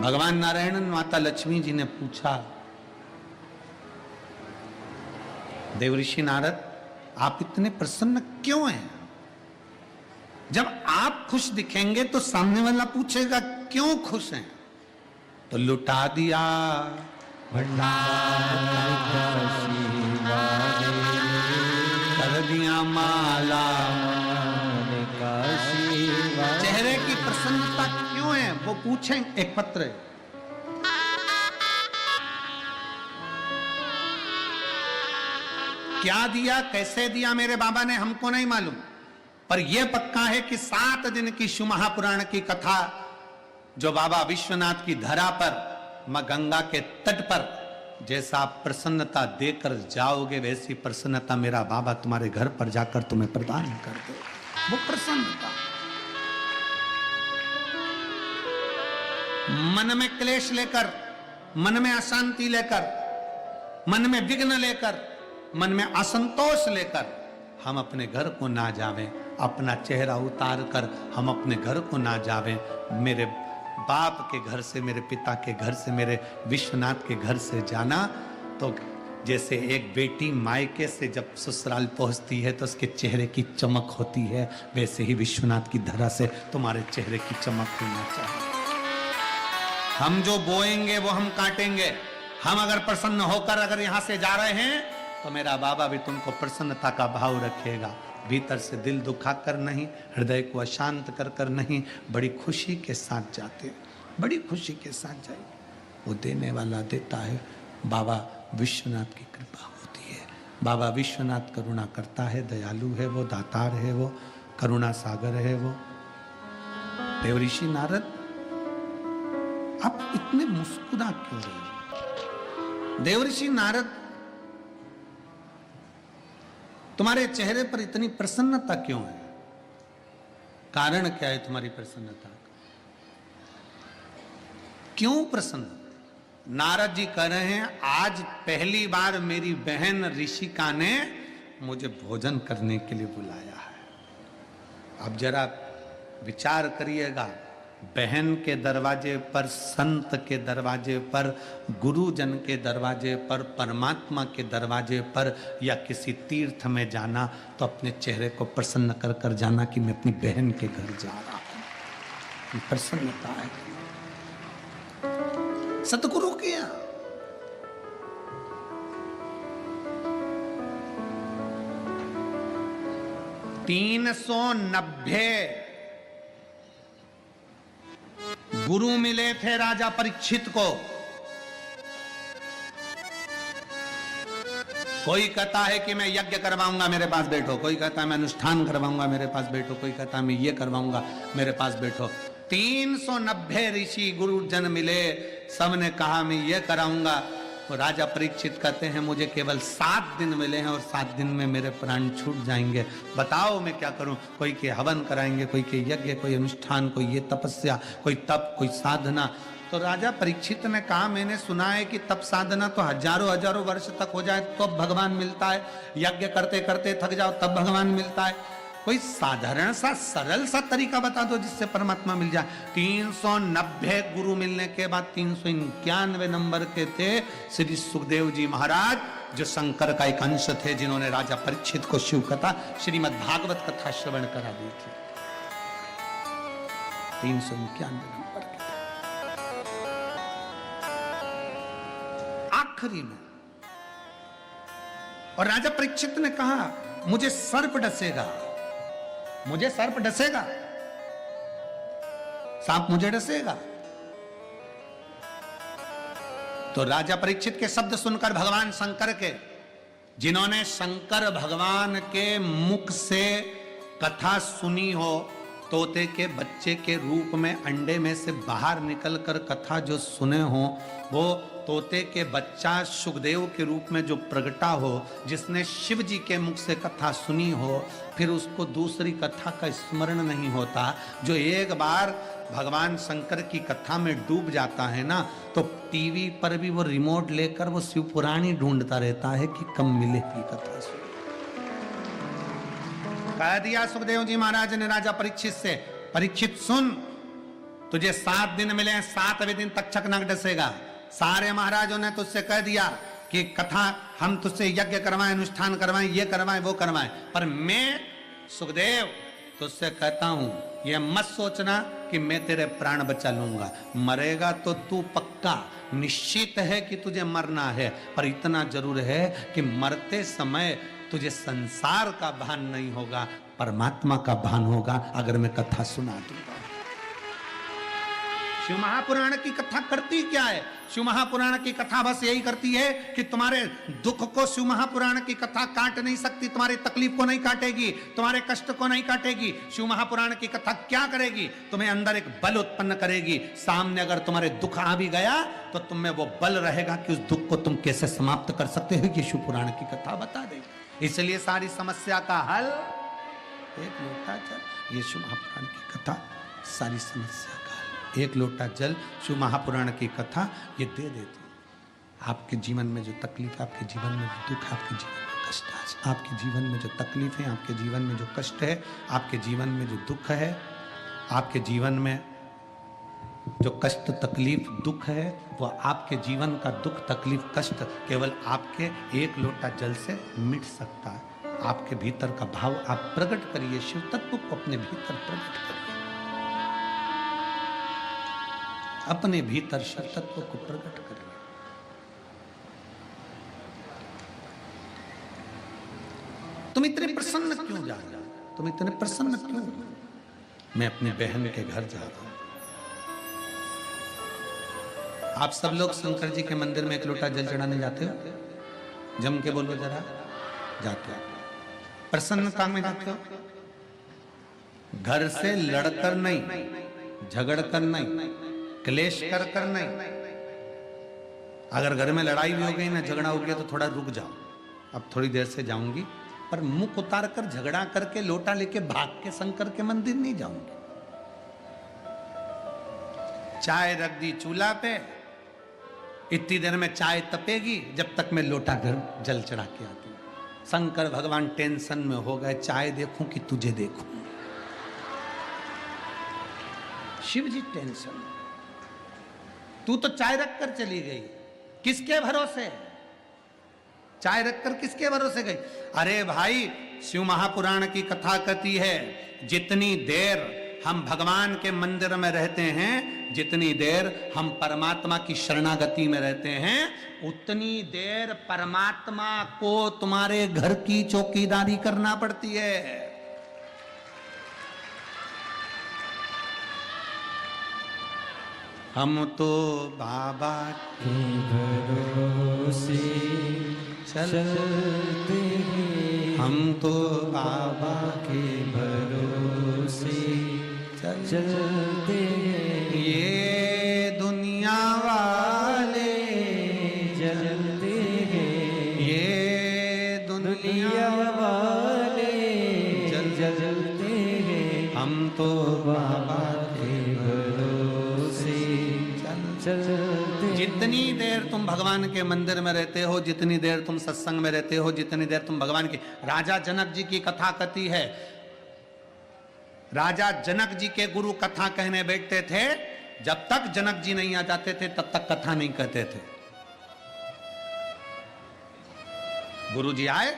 भगवान नारायण ने माता लक्ष्मी जी ने पूछा, देवऋषि नारद आप इतने प्रसन्न क्यों हैं? जब आप खुश दिखेंगे तो सामने वाला पूछेगा क्यों खुश हैं? तो लुटा दिया कर दिया माला, चेहरे की प्रसन्नता क्यों है वो पूछें। एक पत्र है, क्या दिया कैसे दिया मेरे बाबा ने हमको नहीं मालूम, पर यह पक्का है कि 7 दिन की शिव महापुराण की कथा जो बाबा विश्वनाथ की धरा पर मां गंगा के तट पर जैसा आप प्रसन्नता देकर जाओगे वैसी प्रसन्नता मेरा बाबा तुम्हारे घर पर जाकर तुम्हें प्रदान कर दे। वो प्रसन्नता मन में क्लेश लेकर, मन में अशांति लेकर, मन में विघ्न लेकर, मन में असंतोष लेकर हम अपने घर को ना जावें, अपना चेहरा उतार कर हम अपने घर को ना जावें। मेरे बाप के घर से, मेरे पिता के घर से, मेरे विश्वनाथ के घर से जाना तो जैसे एक बेटी मायके से जब ससुराल पहुंचती है तो उसके चेहरे की चमक होती है, वैसे ही विश्वनाथ की धरा से तुम्हारे चेहरे की चमक होना चाहिए। हम जो बोएंगे वो हम काटेंगे। हम अगर प्रसन्न होकर अगर यहां से जा रहे हैं तो मेरा बाबा भी तुमको प्रसन्नता का भाव रखेगा, भीतर से दिल दुखा कर नहीं, हृदय को अशांत कर कर नहीं, बड़ी खुशी के साथ जाते, बड़ी खुशी के साथ जाइए। वो देने वाला देता है, बाबा विश्वनाथ की कृपा होती है। बाबा विश्वनाथ करुणा करता है, दयालु है वो, दातार है वो, करुणा सागर है वो। देवऋषि नारद आप इतने मुस्कुरा क्यों रहे? देवऋषि नारद तुम्हारे चेहरे पर इतनी प्रसन्नता क्यों है? कारण क्या है तुम्हारी प्रसन्नता का? क्यों प्रसन्न? नारद जी कह रहे हैं आज पहली बार मेरी बहन ऋषिका ने मुझे भोजन करने के लिए बुलाया है। अब जरा विचार करिएगा, बहन के दरवाजे पर, संत के दरवाजे पर, गुरुजन के दरवाजे पर, परमात्मा के दरवाजे पर या किसी तीर्थ में जाना तो अपने चेहरे को प्रसन्न कर कर जाना कि मैं अपनी बहन के घर जा रहा हूं। प्रसन्नता है सतगुरु के यहां। $390 गुरु मिले थे राजा परीक्षित को। कोई कहता है कि मैं यज्ञ करवाऊंगा मेरे पास बैठो, कोई कहता है मैं अनुष्ठान करवाऊंगा मेरे पास बैठो, कोई कहता है मैं ये करवाऊंगा मेरे पास बैठो। 390 ऋषि गुरुजन मिले, सबने कहा मैं ये कराऊंगा। तो राजा परीक्षित कहते हैं मुझे केवल 7 दिन मिले हैं और 7 दिन में मेरे प्राण छूट जाएंगे, बताओ मैं क्या करूं? कोई के हवन कराएंगे, कोई के यज्ञ, कोई अनुष्ठान, कोई ये तपस्या, कोई तप, कोई साधना। तो राजा परीक्षित ने कहा मैंने सुना है कि तप साधना तो हजारों वर्ष तक हो जाए तो भगवान मिलता है, यज्ञ करते करते थक जाओ तब भगवान मिलता है। कोई साधारण सा सरल सा तरीका बता दो जिससे परमात्मा मिल जाए। 390 गुरु मिलने के बाद 391 नंबर के थे श्री सुखदेव जी महाराज, जो शंकर का एक अंश थे, जिन्होंने राजा परीक्षित को शिव कथा, श्रीमद् भागवत कथा श्रवण करा दी थी। 391 नंबर के आखिरी में। और राजा परीक्षित ने कहा मुझे सर्प डसेगा, मुझे सर्प डसेगा, सांप मुझे डसेगा। तो राजा परीक्षित के शब्द सुनकर भगवान शंकर के, जिन्होंने शंकर भगवान के मुख से कथा सुनी हो, तोते के बच्चे के रूप में अंडे में से बाहर निकलकर कथा जो सुने हो, वो तोते के बच्चा सुखदेव के रूप में जो प्रगटा हो, जिसने शिव जी के मुख से कथा सुनी हो, फिर उसको दूसरी कथा का स्मरण नहीं होता। जो एक बार भगवान शंकर की कथा में डूब जाता है ना, तो टीवी पर भी वो रिमोट लेकर वो शिव पुराण ही ढूंढता रहता है कि कब मिलेगी कथा सुन। कह दिया सुखदेव जी महाराज ने राजा परीक्षित से, परीक्षित सुन, तुझे 7 दिन मिले, 7वें दिन तक्षक नाग डसेगा। सारे महाराजों ने तुझसे कह दिया कि कथा हम तुझसे यज्ञ करवाएं, अनुष्ठान करवाएं, ये करवाएं, वो करवाएं, पर मैं सुखदेव तुझसे कहता हूं ये मत सोचना कि मैं तेरे प्राण बचा लूंगा। मरेगा तो तू पक्का, निश्चित है कि तुझे मरना है, पर इतना जरूर है कि मरते समय तुझे संसार का भान नहीं होगा, परमात्मा का भान होगा अगर मैं कथा सुना दूंगा। शिव महापुराण की कथा करती क्या है? शिव महापुराण की कथा बस यही करती है कि तुम्हारे दुख को शिव महापुराण की कथा काट नहीं सकती, तुम्हारी तकलीफ को नहीं काटेगी, तुम्हारे कष्ट को नहीं काटेगी। शिव महापुराण की कथा क्या करेगी? तुम्हें अंदर एक बल उत्पन्न करेगी। सामने अगर तुम्हारे दुख आ भी गया तो तुम्हें वो बल रहेगा कि उस दुख को तुम कैसे समाप्त कर सकते हो, कि शिव पुराण की कथा बता देगी। इसलिए सारी समस्या का हल एक लोटा जल। ये शिव महापुराण की कथा सारी समस्या का हल। एक लोटा जल शिव महापुराण की कथा ये दे देती। आपके जीवन में जो तकलीफ है, आपके जीवन में जो दुख है, आपके जीवन में कष्ट है, आपके जीवन में जो तकलीफ है, आपके जीवन में जो कष्ट है, आपके जीवन में जो दुख है, आपके जीवन में जो कष्ट तकलीफ दुख है, वह आपके जीवन का दुख तकलीफ कष्ट केवल आपके एक लोटा जल से मिट सकता है। आपके भीतर का भाव आप प्रकट करिए, शिव तत्व को अपने भीतर प्रकट करिए, अपने भीतर शिव तत्व को प्रकट करिए। तुम इतने प्रसन्न क्यों जा रहे हो? तुम इतने प्रसन्न क्यों? मैं अपनी बहन के घर जा रहा हूं। आप सब लोग शंकर जी के मंदिर में एक लोटा जल चढ़ाने जाते हो? जम के बोलो जरा। जाते हो? प्रसन्नता में जाते हो? घर से लड़कर नहीं, झगड़कर नहीं, क्लेश कर कर नहीं। अगर घर में लड़ाई भी हो गई ना, झगड़ा हो गया, तो थोड़ा रुक जाओ, अब थोड़ी देर से जाऊंगी, पर मुख उतार कर झगड़ा करके लोटा लेके भाग के शंकर के मंदिर नहीं जाऊंगी। चाय रख दी चूल्हा पे, इतनी देर में चाय तपेगी जब तक मैं लोटा घर जल चढ़ा के आती हूं। शंकर भगवान टेंशन में हो गए, चाय देखूं कि तुझे देखूं। शिव जी टेंशन, तू तो चाय रखकर चली गई, किसके भरोसे? चाय रखकर किसके भरोसे गई? अरे भाई, शिव महापुराण की कथा कहती है जितनी देर हम भगवान के मंदिर में रहते हैं, जितनी देर हम परमात्मा की शरणागति में रहते हैं, उतनी देर परमात्मा को तुम्हारे घर की चौकीदारी करना पड़ती है। हम तो बाबा के भरोसे चलते हैं, हम तो बाबा के भरोसे चलते हैं। ये दुनिया वाले चलते हैं, ये दुनिया वाले चलते हैं। हम तो बाबा के भरोसे चलते। जितनी देर तुम भगवान के मंदिर में रहते हो, जितनी देर तुम सत्संग में रहते हो, जितनी देर तुम भगवान की, राजा जनक जी की कथा कहती है, राजा जनक जी के गुरु कथा कहने बैठते थे, जब तक जनक जी नहीं आ जाते थे तब तक कथा नहीं कहते थे। गुरु जी आए,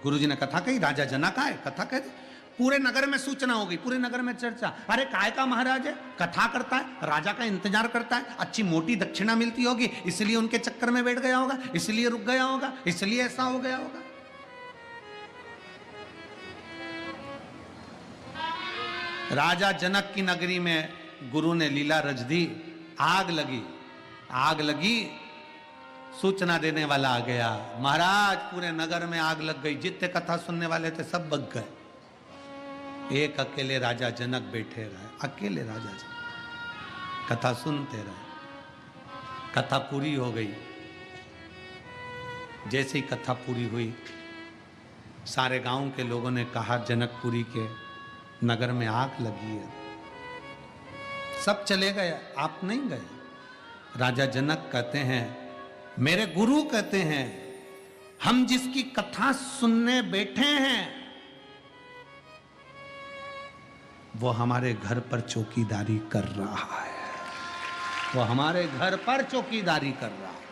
गुरु जी ने कथा कही, राजा जनक आए, कथा कहते, पूरे नगर में सूचना हो गई, पूरे नगर में चर्चा। अरे काय का महाराज है, कथा करता है, राजा का इंतजार करता है, अच्छी मोटी दक्षिणा मिलती होगी, इसलिए उनके चक्कर में बैठ गया होगा, इसलिए रुक गया होगा, इसलिए ऐसा हो गया होगा। राजा जनक की नगरी में गुरु ने लीला रच दी, आग लगी, आग लगी, सूचना देने वाला आ गया, महाराज पूरे नगर में आग लग गई, जितने कथा सुनने वाले थे सब बच गए, एक अकेले राजा जनक बैठे रहे, अकेले राजा जनक कथा सुनते रहे। कथा पूरी हो गई, जैसे ही कथा पूरी हुई, सारे गांव के लोगों ने कहा जनकपुरी के नगर में आग लगी है, सब चले गए, आप नहीं गए। राजा जनक कहते हैं, मेरे गुरु कहते हैं, हम जिसकी कथा सुनने बैठे हैं वो हमारे घर पर चौकीदारी कर रहा है, वो हमारे घर पर चौकीदारी कर रहा है।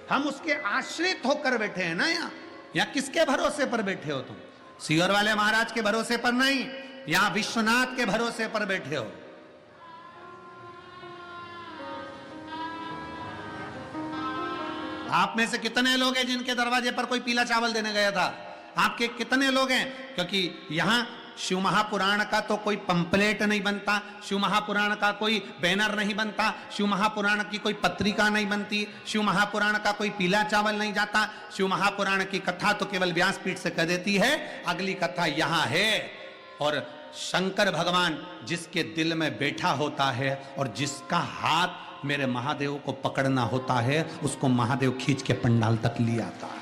हम उसके आश्रित होकर बैठे हैं ना यहाँ। या किसके भरोसे पर बैठे हो तुम? सीहोर वाले महाराज के भरोसे पर नहीं, यहां विश्वनाथ के भरोसे पर बैठे हो। आप में से कितने लोग हैं जिनके दरवाजे पर कोई पीला चावल देने गया था? आपके कितने लोग हैं? क्योंकि यहां शिव महापुराण का तो कोई पंपलेट नहीं बनता, शिव महापुराण का कोई बैनर नहीं बनता, शिव महापुराण की कोई पत्रिका नहीं बनती, शिव महापुराण का कोई पीला चावल नहीं जाता। शिव महापुराण की कथा तो केवल व्यासपीठ से कह देती है, अगली कथा यहां है। और शंकर भगवान जिसके दिल में बैठा होता है और जिसका हाथ मेरे महादेव को पकड़ना होता है, उसको महादेव खींच के पंडाल तक ले आता है।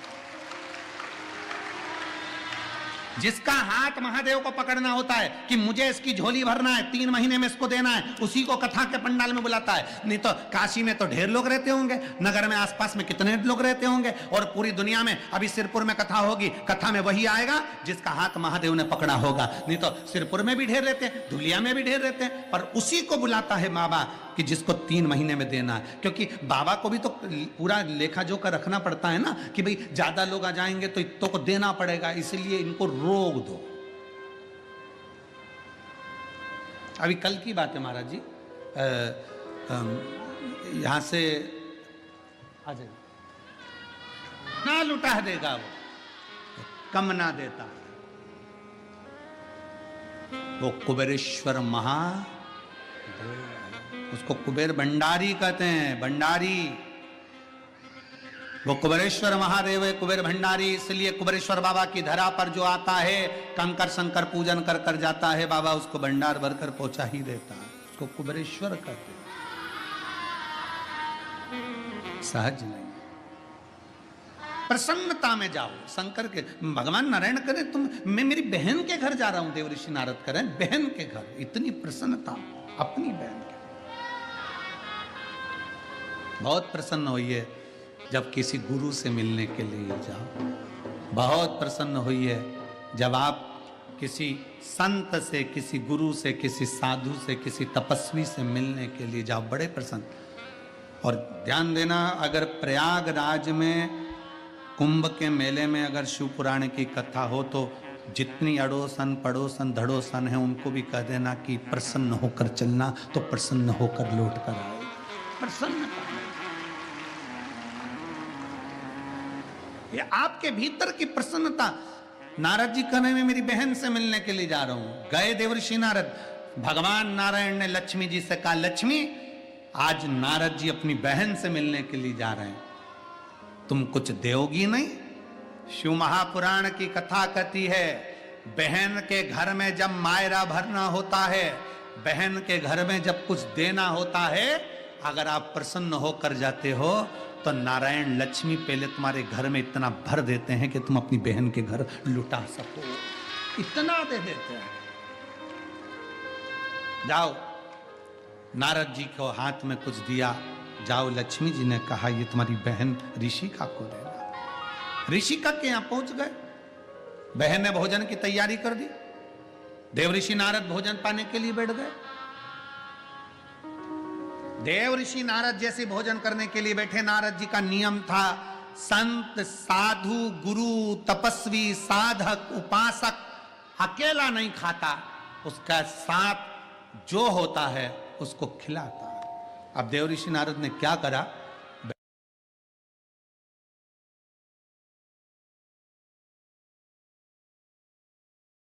जिसका हाथ महादेव को पकड़ना होता है कि मुझे इसकी झोली भरना है, 3 महीने में इसको देना है, उसी को कथा के पंडाल में बुलाता है। नहीं तो काशी में तो ढेर लोग रहते होंगे, नगर में आसपास में कितने लोग रहते होंगे, और पूरी दुनिया में अभी सिरपुर में कथा होगी, कथा में वही आएगा जिसका हाथ महादेव ने पकड़ा होगा। नहीं तो सिरपुर में भी ढेर रहते हैं, धुलिया में भी ढेर रहते हैं, पर उसी को बुलाता है बाबा कि जिसको 3 महीने में देना है। क्योंकि बाबा को भी तो पूरा लेखा जोखा रखना पड़ता है ना, कि भाई ज्यादा लोग आ जाएंगे तो इतों को देना पड़ेगा, इसलिए इनको रोक दो। अभी कल की बात है महाराज जी, यहां से आ जाए ना लुटा देगा वो, कम ना देता वो कुबेरेश्वर उसको कुबेर भंडारी कहते हैं, भंडारी। वो कुबेरेश्वर महादेव है, कुबेर भंडारी। इसलिए कुबेरेश्वर बाबा की धरा पर जो आता है, कंकर शंकर पूजन कर कर जाता है, बाबा उसको भंडार भरकर पहुंचा ही देता है। उसको कुबेरेश्वर कहते हैं, सहज नहीं। प्रसन्नता में जाओ शंकर के, भगवान नारायण करे तुम, मैं मेरी बहन के घर जा रहा हूं, देवऋषि नारद करें बहन के घर, इतनी प्रसन्नता अपनी बहन के। बहुत प्रसन्न होइए जब किसी गुरु से मिलने के लिए जाओ, बहुत प्रसन्न होइए जब आप किसी संत से, किसी गुरु से, किसी साधु से, किसी तपस्वी से मिलने के लिए जाओ, बड़े प्रसन्न। और ध्यान देना, अगर प्रयागराज में कुंभ के मेले में अगर शिव पुराण की कथा हो तो जितनी अड़ोसन पड़ोसन धड़ोसन है उनको भी कह देना कि प्रसन्न होकर चलना, तो प्रसन्न होकर लौट कर आए। प्रसन्नता, ये आपके भीतर की प्रसन्नता। नारद जी कहने में मेरी बहन से मिलने के लिए जा रहा हूं, गए देवऋषि नारद। भगवान नारायण ने लक्ष्मी जी से कहा, लक्ष्मी आज नारद जी अपनी बहन से मिलने के लिए जा रहे हैं, तुम कुछ दोगी नहीं? शिव महापुराण की कथा कहती है, बहन के घर में जब मायरा भरना होता है, बहन के घर में जब कुछ देना होता है, अगर आप प्रसन्न होकर जाते हो तो नारायण लक्ष्मी पहले तुम्हारे घर में इतना भर देते हैं कि तुम अपनी बहन के घर लुटा सको, इतना दे देते हैं। जाओ, नारद जी को हाथ में कुछ दिया, जाओ, लक्ष्मी जी ने कहा ये तुम्हारी बहन ऋषिका को देना। ऋषिका के यहां पहुंच गए, बहन ने भोजन की तैयारी कर दी, देवऋषि नारद भोजन पाने के लिए बैठ गए। देवऋषि नारद जैसे भोजन करने के लिए बैठे, नारद जी का नियम था, संत साधु गुरु तपस्वी साधक उपासक अकेला नहीं खाता, उसका साथ जो होता है उसको खिलाता है। अब देवऋषि नारद ने क्या करा,